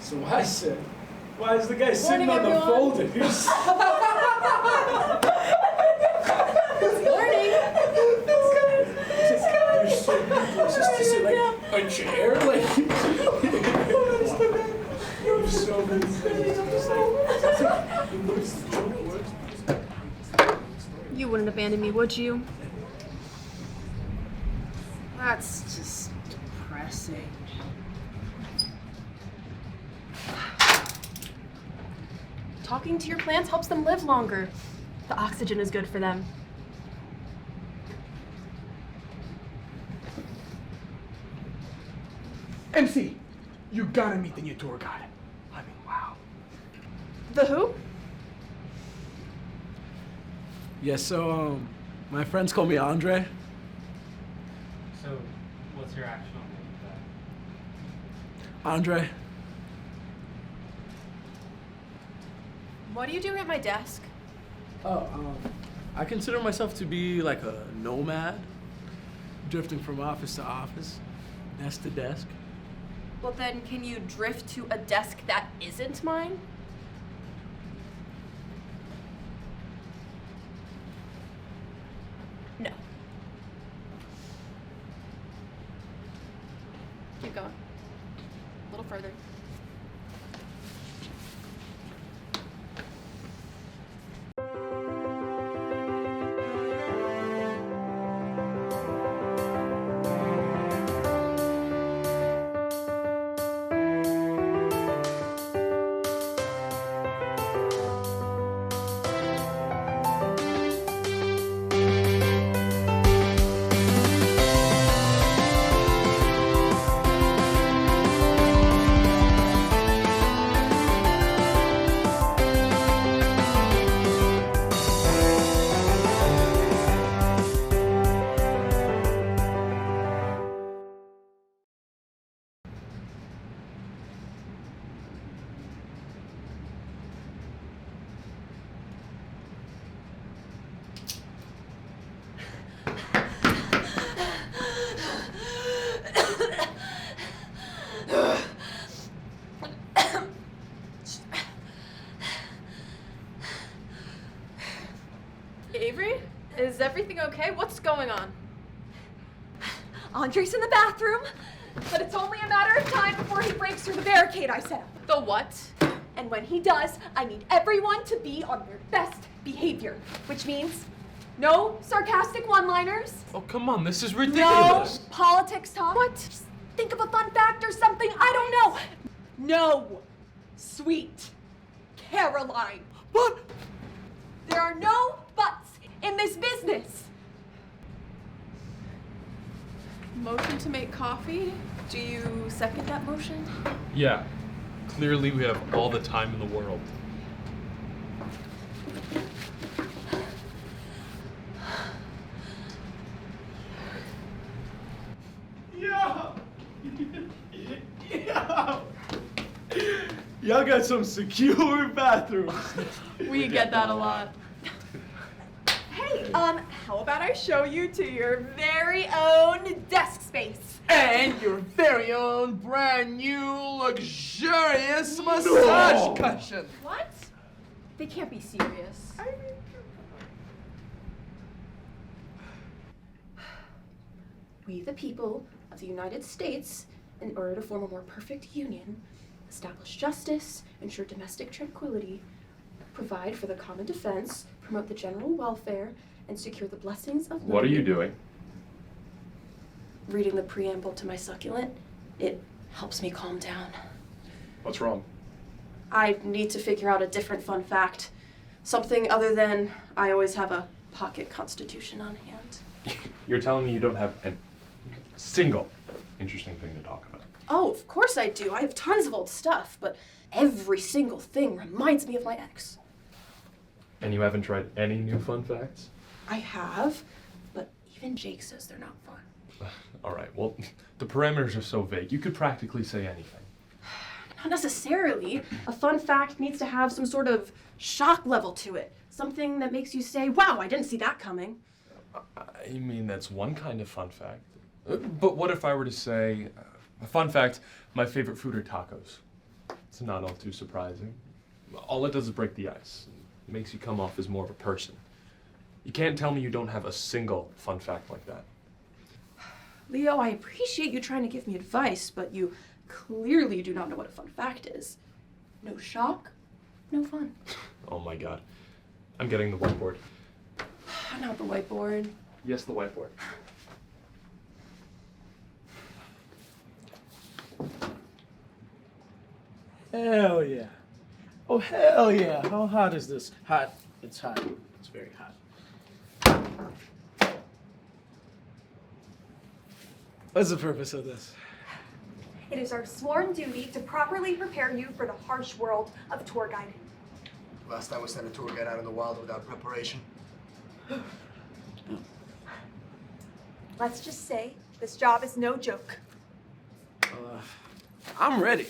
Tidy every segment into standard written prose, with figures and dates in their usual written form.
So I said, why is the guy sitting on the everyone. folders? Morning. There's so many places to sit, like a chair, like. There's so many things. You wouldn't abandon me, would you? That's just depressing. Talking to your plants helps them live longer. The oxygen is good for them. MC, you gotta meet the new tour guide. I mean, wow. The who? Yeah, so, my friends call me André. So, what's your actual name? André. What are you doing at my desk? Oh, I consider myself to be like a nomad, drifting from office to office, desk to desk. Well then, can you drift to a desk that isn't mine? No. Keep going. A little further. Avery? Is everything okay? What's going on? Andre's in the bathroom, but it's only a matter of time before he breaks through the barricade I set up. The what? And when he does, I need everyone to be on their best behavior, which means no sarcastic one-liners, Oh, come on, this is no ridiculous. politics talk. What? Just think of a fun fact or something, I don't know. No, sweet Caroline. What? There are no buts in this business. Motion to make coffee? Do you second that motion? Yeah, clearly we have all the time in the world. Yo! Yo! Y'all got some secure bathrooms. We get that a lot. Hey, how about I show you to your very own desk space? And your very own brand new luxurious massage cushion. What? They can't be serious. We, the people of the United States, in order to form a more perfect union, establish justice, ensure domestic tranquility, provide for the common defense, promote the general welfare, and secure the blessings of What are you liberty. doing? Reading the preamble to my succulent, it helps me calm down. What's wrong? I need to figure out a different fun fact. Something other than I always have a pocket constitution on hand. You're telling me you don't have a single interesting thing to talk about. Oh, of course I do. I have tons of old stuff, but every single thing reminds me of my ex. And you haven't tried any new fun facts? I have, but even Jake says they're not fun. All right, well, the parameters are so vague. You could practically say anything. Not necessarily. A fun fact needs to have some sort of shock level to it. Something that makes you say, wow, I didn't see that coming. I mean, that's one kind of fun fact. But what if I were to say, a fun fact, my favorite food are tacos? It's not all too surprising. All it does is break the ice. It makes you come off as more of a person. You can't tell me you don't have a single fun fact like that. Leo, I appreciate you trying to give me advice, but you clearly do not know what a fun fact is. No shock, no fun. Oh my god. I'm getting the whiteboard. Not the whiteboard. Yes, the whiteboard. Hell yeah. Oh, hell yeah. How hot is this? Hot. It's hot. It's very hot. What's the purpose of this? It is our sworn duty to properly prepare you for the harsh world of tour guiding. Last time we sent a tour guide out in the wild without preparation. Let's just say this job is no joke. I'm ready.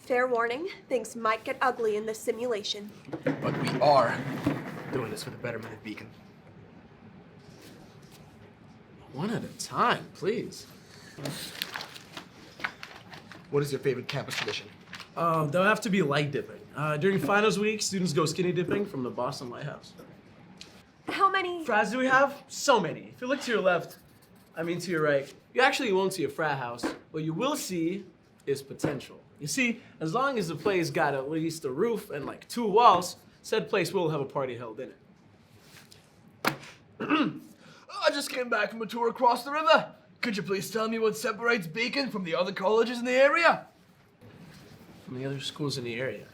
Fair warning, things might get ugly in this simulation. But we are doing this for the betterment of Beacon. One at a time, please. What is your favorite campus tradition? They'll have to be light dipping. During finals week, students go skinny dipping from the Boston Lighthouse. How many? Frats do we have? So many. If you look to your left, I mean to your right, you actually won't see a frat house. What you will see is potential. You see, as long as the place got at least a roof and like 2 walls, said place will have a party held in it. I just came back from a tour across the river. Could you please tell me what separates Beacon from the other colleges in the area? From the other schools in the area.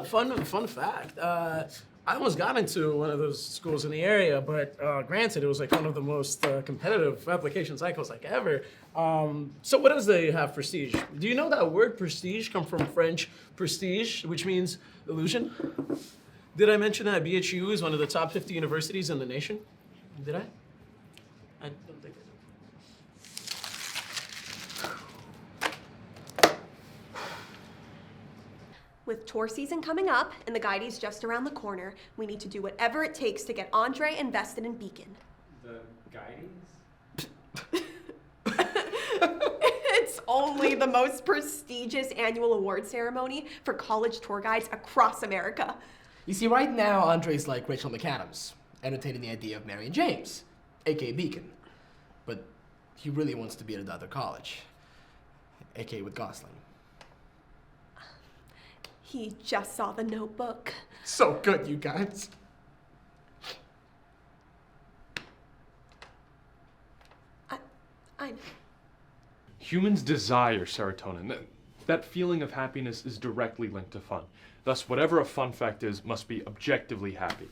Fun fact. I almost got into one of those schools in the area, but granted, it was like one of the most competitive application cycles like ever. So what does they have prestige? Do you know that word prestige come from French prestige, which means illusion? Did I mention that BHU is one of the top 50 universities in the nation? Did I? I don't think I did. With tour season coming up and the guideys just around the corner, we need to do whatever it takes to get André invested in Beacon. The guideys? It's only the most prestigious annual award ceremony for college tour guides across America. You see, right now, Andre's like Rachel McAdams, entertaining the idea of marrying James, a.k.a. Beacon. But he really wants to be at another college, a.k.a. with Gosling. He just saw The Notebook. So good, you guys. I know. Humans desire serotonin. That feeling of happiness is directly linked to fun. Thus, whatever a fun fact is must be objectively happy.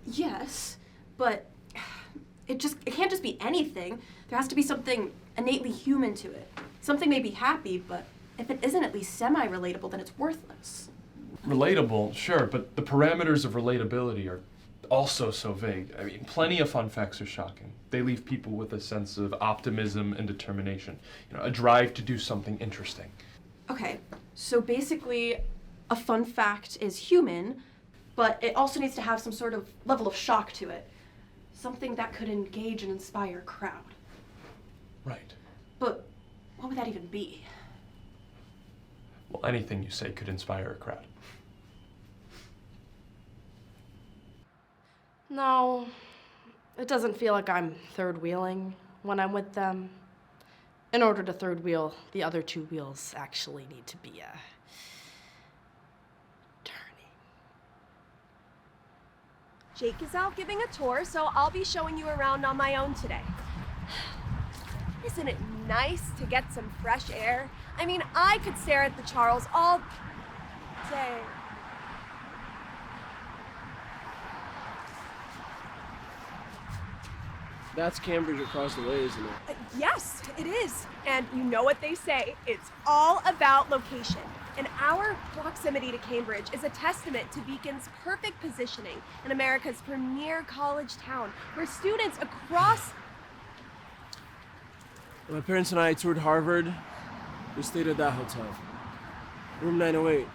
Yes, but it can't just be anything. There has to be something innately human to it. Something may be happy, but if it isn't at least semi-relatable, then it's worthless. Relatable, sure, but the parameters of relatability are also so vague. I mean, plenty of fun facts are shocking. They leave people with a sense of optimism and determination. A drive to do something interesting. Okay, so basically, a fun fact is human, but it also needs to have some sort of level of shock to it. Something that could engage and inspire a crowd. Right. But what would that even be? Well, anything you say could inspire a crowd. No, it doesn't feel like I'm third wheeling when I'm with them. In order to third wheel, the other 2 wheels actually need to be turning. Jake is out giving a tour, so I'll be showing you around on my own today. Isn't it nice to get some fresh air? I mean, I could stare at the Charles all day. That's Cambridge across the way, isn't it? Yes, it is. And you know what they say, it's all about location. And our proximity to Cambridge is a testament to Beacon's perfect positioning in America's premier college town, where students across... My parents and I toured Harvard. We stayed at that hotel. Room 908,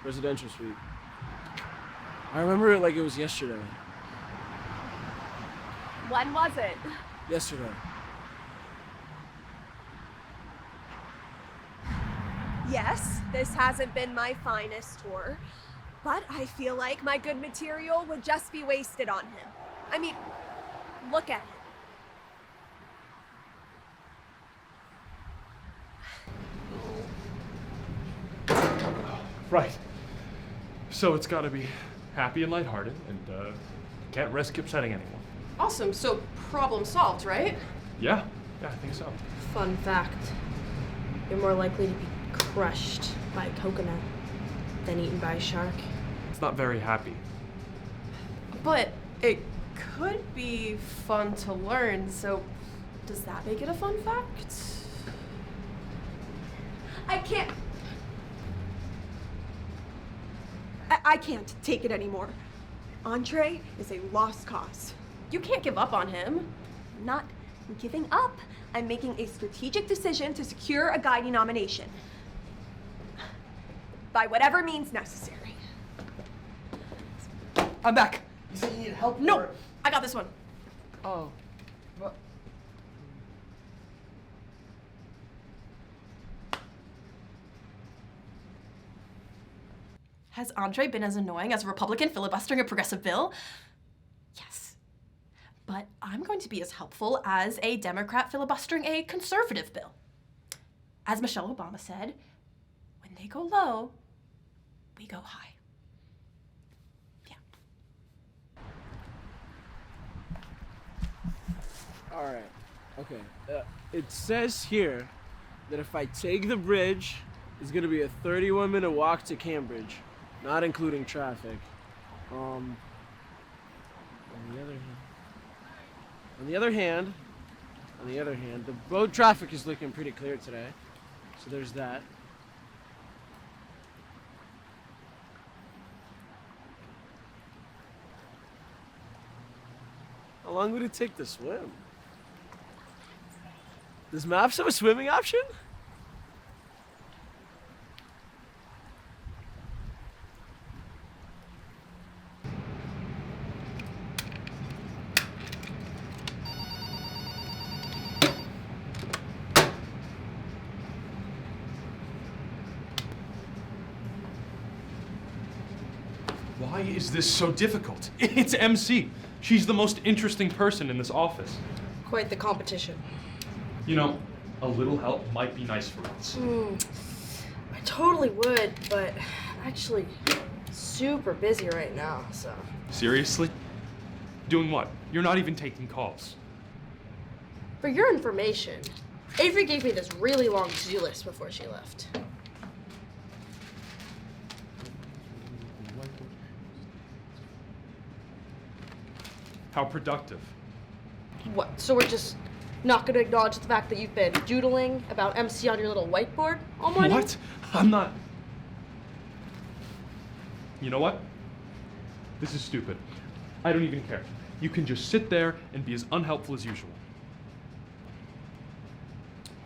residential suite. I remember it like it was yesterday. When was it? Yesterday. Yes, this hasn't been my finest tour, but I feel like my good material would just be wasted on him. I mean, look at him. Right. So it's gotta be happy and lighthearted, and can't risk upsetting anyone. Awesome, so problem solved, right? Yeah, I think so. Fun fact. You're more likely to be crushed by a coconut than eaten by a shark. It's not very happy. But it could be fun to learn, so does that make it a fun fact? I can't take it anymore. André is a lost cause. You can't give up on him. I'm not giving up. I'm making a strategic decision to secure a guiding nomination. By whatever means necessary. I'm back. You said you need help? No, or- I got this one. Oh. What? Has André been as annoying as a Republican filibustering a progressive bill? Yes. But I'm going to be as helpful as a Democrat filibustering a conservative bill. As Michelle Obama said, when they go low, we go high. Yeah. All right. Okay. It says here that if I take the bridge, it's gonna be a 31-minute walk to Cambridge, not including traffic. On the other hand, the road traffic is looking pretty clear today. So there's that. How long would it take to swim? Does Maps have a swimming option? Why is this so difficult? It's MC. She's the most interesting person in this office. Quite the competition. You know, a little help might be nice for us. I totally would, but I'm actually super busy right now, so. Seriously? Doing what? You're not even taking calls. For your information, Avery gave me this really long to-do list before she left. How productive. What, so we're just not gonna acknowledge the fact that you've been doodling about MC on your little whiteboard all morning? What? I'm not. You know what? This is stupid. I don't even care. You can just sit there and be as unhelpful as usual.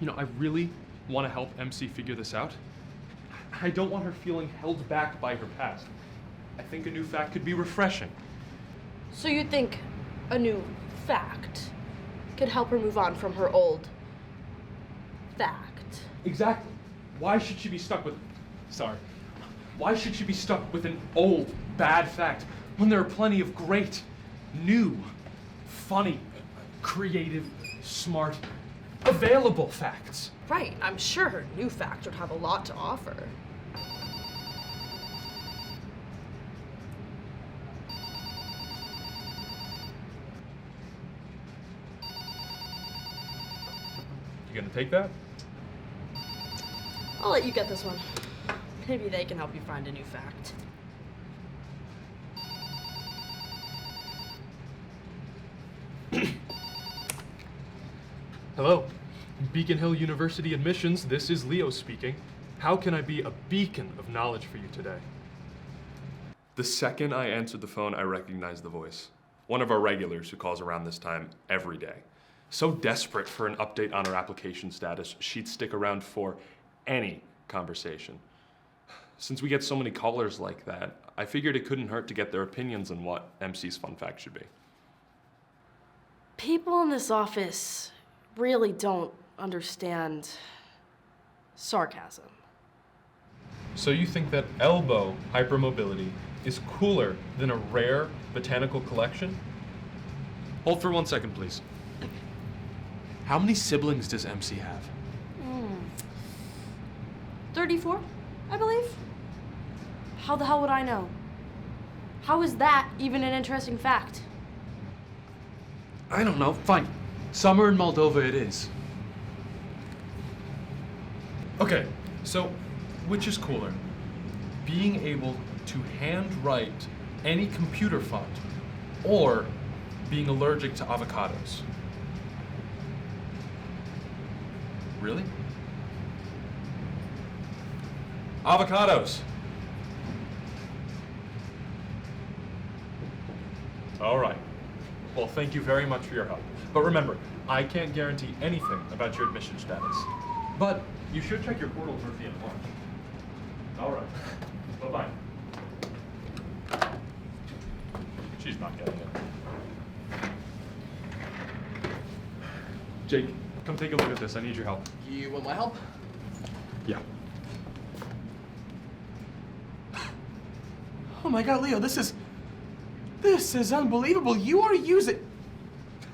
You know, I really want to help MC figure this out. I don't want her feeling held back by her past. I think a new fact could be refreshing. So you think a new fact could help her move on from her old fact? Exactly. Why should she be stuck with... Sorry. Why should she be stuck with an old, bad fact when there are plenty of great, new, funny, creative, smart, available facts? Right, I'm sure her new fact would have a lot to offer. You gonna take that? I'll let you get this one. Maybe they can help you find a new fact. Hello. Beacon Hill University admissions, this is Leo speaking. How can I be a beacon of knowledge for you today? The second I answered the phone, I recognized the voice. One of our regulars who calls around this time every day. So desperate for an update on her application status, she'd stick around for any conversation. Since we get so many callers like that, I figured it couldn't hurt to get their opinions on what MC's fun fact should be. People in this office really don't understand sarcasm. So you think that elbow hypermobility is cooler than a rare botanical collection? Hold for 1 second, please. How many siblings does MC have? 34, I believe. How the hell would I know? How is that even an interesting fact? I don't know. Fine. Summer in Moldova it is. Okay, so which is cooler? Being able to handwrite any computer font or being allergic to avocados? Really? Avocados. All right. Well, thank you very much for your help. But remember, I can't guarantee anything about your admission status. But you should check your portal towards the end of March. All right. Bye-bye. She's not getting it. Jake, come take a look at this. I need your help. You want my help? Yeah. Oh my god, Leo, this is unbelievable. You are using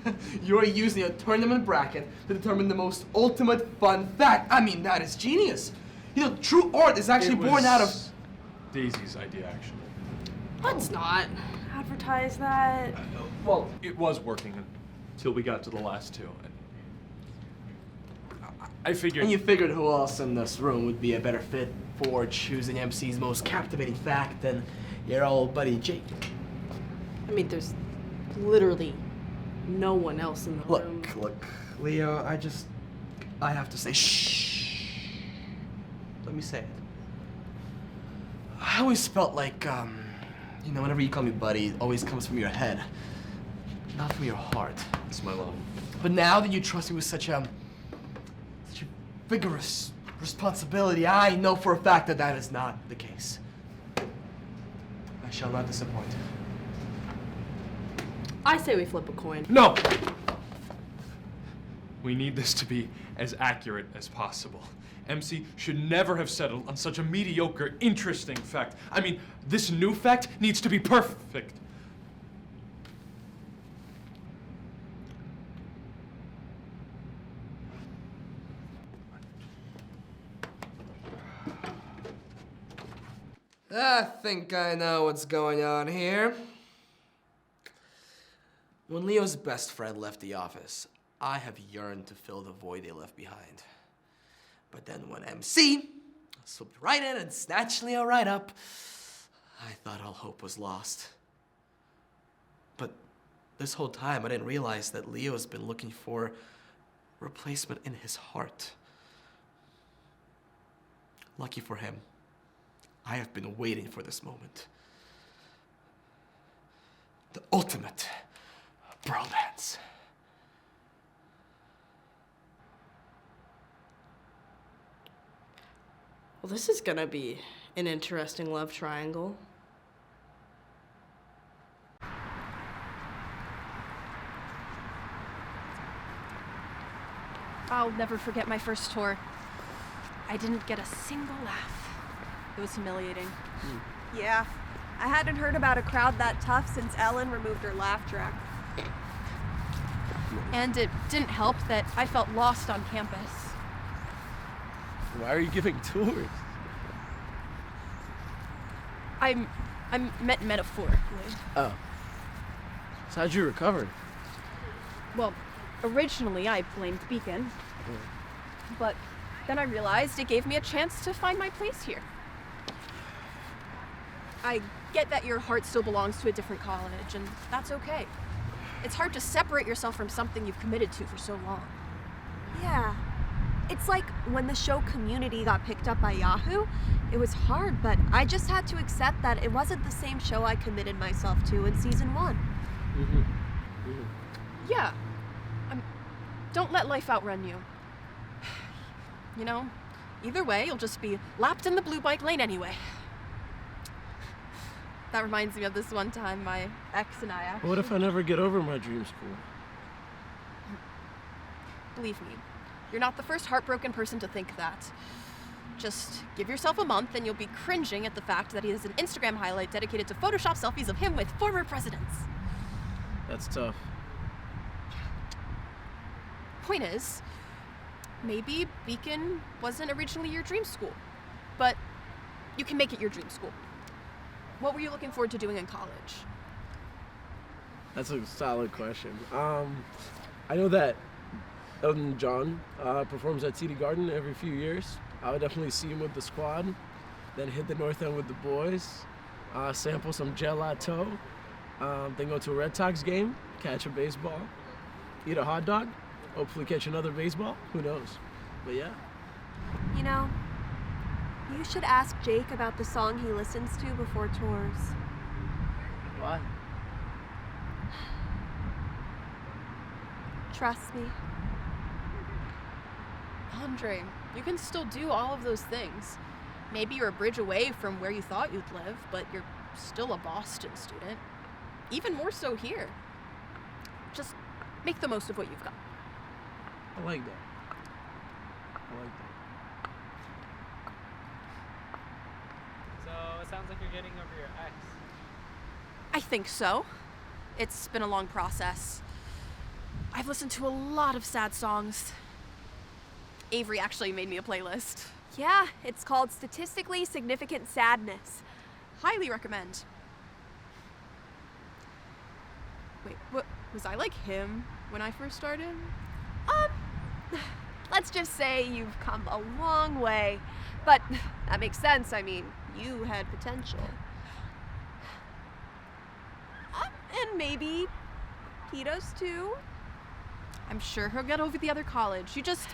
a tournament bracket to determine the most ultimate fun fact. I mean, that is genius. You know, true art is actually born out of Daisy's idea, actually. Let's not advertise that. Well, it was working until we got to the last two. I figured. And you figured who else in this room would be a better fit for choosing MC's most captivating fact than your old buddy Jake. I mean, there's literally no one else in the room. Look, Leo, I have to say, shh. Let me say it. I always felt like, whenever you call me buddy, it always comes from your head, not from your heart. It's my love. But now that you trust me with such a vigorous responsibility, I know for a fact that that is not the case. I shall not disappoint. I say we flip a coin. No! We need this to be as accurate as possible. MC should never have settled on such a mediocre, interesting fact. I mean, this new fact needs to be perfect. I think I know what's going on here. When Leo's best friend left the office, I have yearned to fill the void they left behind. But then when MC swooped right in and snatched Leo right up, I thought all hope was lost. But this whole time, I didn't realize that Leo's been looking for replacement in his heart. Lucky for him, I have been waiting for this moment. The ultimate bromance. Well, this is gonna be an interesting love triangle. I'll never forget my first tour. I didn't get a single laugh. It was humiliating. Yeah, I hadn't heard about a crowd that tough since Ellen removed her laugh track. And it didn't help that I felt lost on campus. Why are you giving tours? I meant metaphorically. Oh. So how'd you recover? Well, originally I blamed Beacon, but then I realized it gave me a chance to find my place here. I get that your heart still belongs to a different college, and that's okay. It's hard to separate yourself from something you've committed to for so long. Yeah. It's like when the show Community got picked up by Yahoo, it was hard, but I just had to accept that it wasn't the same show I committed myself to in season 1. Mm-hmm. Mm-hmm. Yeah. Don't let life outrun you. You know, either way, you'll just be lapped in the blue bike lane anyway. That reminds me of this one time my ex and I actually... What if I never get over my dream school? Believe me, you're not the first heartbroken person to think that. Just give yourself a month and you'll be cringing at the fact that he has an Instagram highlight dedicated to Photoshop selfies of him with former presidents. That's tough. Point is, maybe Beacon wasn't originally your dream school, but you can make it your dream school. What were you looking forward to doing in college? That's a solid question. I know that Elton John performs at TD Garden every few years. I would definitely see him with the squad, then hit the North End with the boys, sample some gelato, then go to a Red Sox game, catch a baseball, eat a hot dog, hopefully catch another baseball. Who knows? But yeah. You know, you should ask Jake about the song he listens to before tours. Why? Trust me. André, you can still do all of those things. Maybe you're a bridge away from where you thought you'd live, but you're still a Boston student. Even more so here. Just make the most of what you've got. I like that. I like that. So it sounds like you're getting over your ex. I think so. It's been a long process. I've listened to a lot of sad songs. Avery actually made me a playlist. Yeah, it's called Statistically Significant Sadness. Highly recommend. Wait, what? Was I like him when I first started? Let's just say you've come a long way. But that makes sense. I mean, you had potential. And maybe he does too. I'm sure he'll get over the other college. You just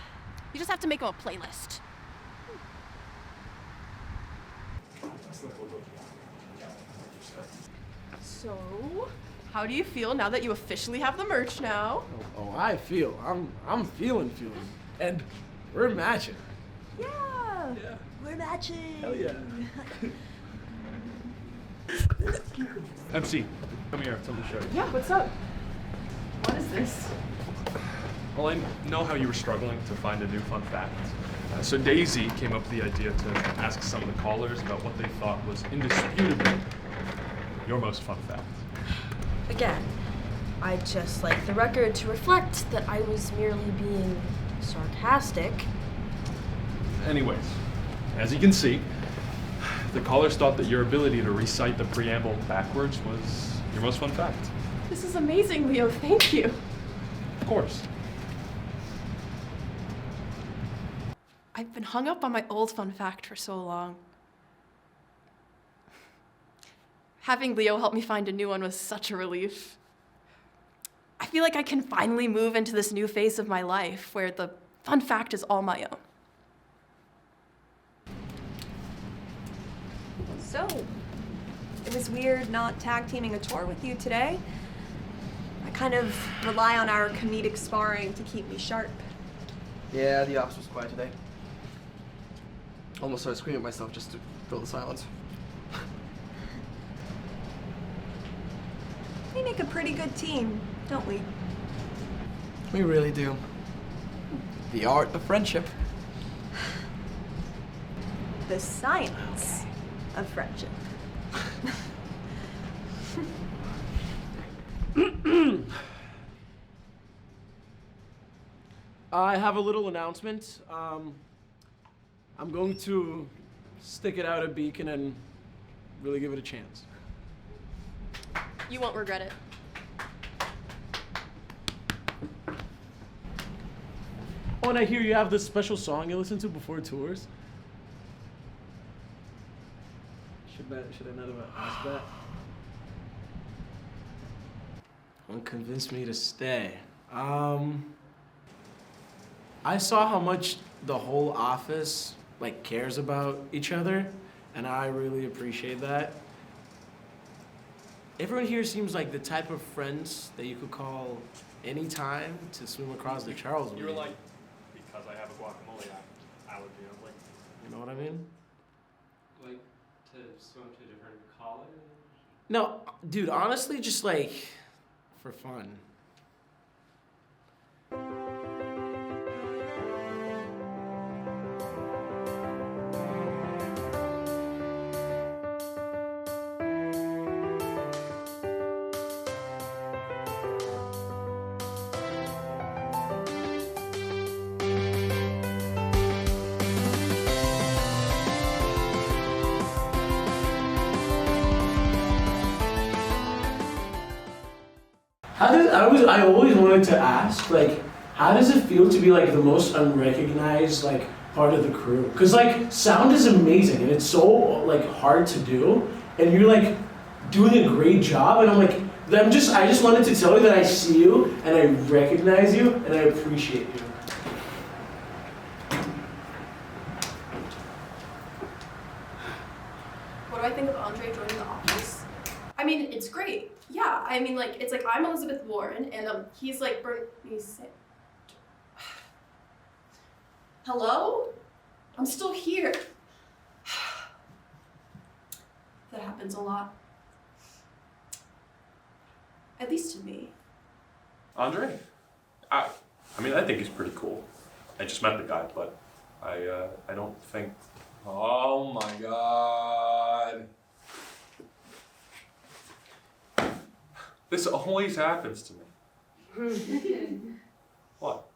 have to make him a playlist. So, how do you feel now that you officially have the merch now? Oh, I feel. I'm feeling. And we're matching. Yeah. We're matching. Hell yeah. MC, come here, something to show you. Yeah, what's up? What is this? Well, I know how you were struggling to find a new fun fact. So Daisy came up with the idea to ask some of the callers about what they thought was indisputably your most fun fact. Again, I'd just like the record to reflect that I was merely being sarcastic. Anyways, as you can see, the callers thought that your ability to recite the preamble backwards was your most fun fact. This is amazing, Leo. Thank you. Of course. I've been hung up on my old fun fact for so long. Having Leo help me find a new one was such a relief. I feel like I can finally move into this new phase of my life where the fun fact is all my own. So, it was weird not tag teaming a tour with you today. I kind of rely on our comedic sparring to keep me sharp. Yeah, the ops was quiet today. Almost started screaming at myself just to fill the silence. We make a pretty good team, don't we? We really do. The art of friendship. The science of friendship. I have a little announcement. I'm going to stick it out at Beacon and really give it a chance. You won't regret it. Oh, and I hear you have this special song you listen to before tours. Should I not have asked that? Don't convince me to stay. I saw how much the whole office cares about each other, and I really appreciate that. everyone here seems like the type of friends that you could call anytime to swim across the Charles with. You were like, because I have a guacamole allergy. I was like, You know what I mean? Like, to swim to a different college? No, dude, honestly, just like, for fun. I always wanted to ask, like, how does it feel to be like the most unrecognized like part of the crew? Cause like sound is amazing and it's so like hard to do, and you're like doing a great job. And I'm like, I just wanted to tell you that I see you and I recognize you and I appreciate you. What do I think of André joining the office? I mean, it's great. Yeah, I mean, like, it's like I'm Elizabeth Warren, and he's like Bernie Sanders. Hello? I'm still here. That happens a lot. At least to me. André? I mean, I think he's pretty cool. I just met the guy, but I don't think. Oh my God. This always happens to me. What?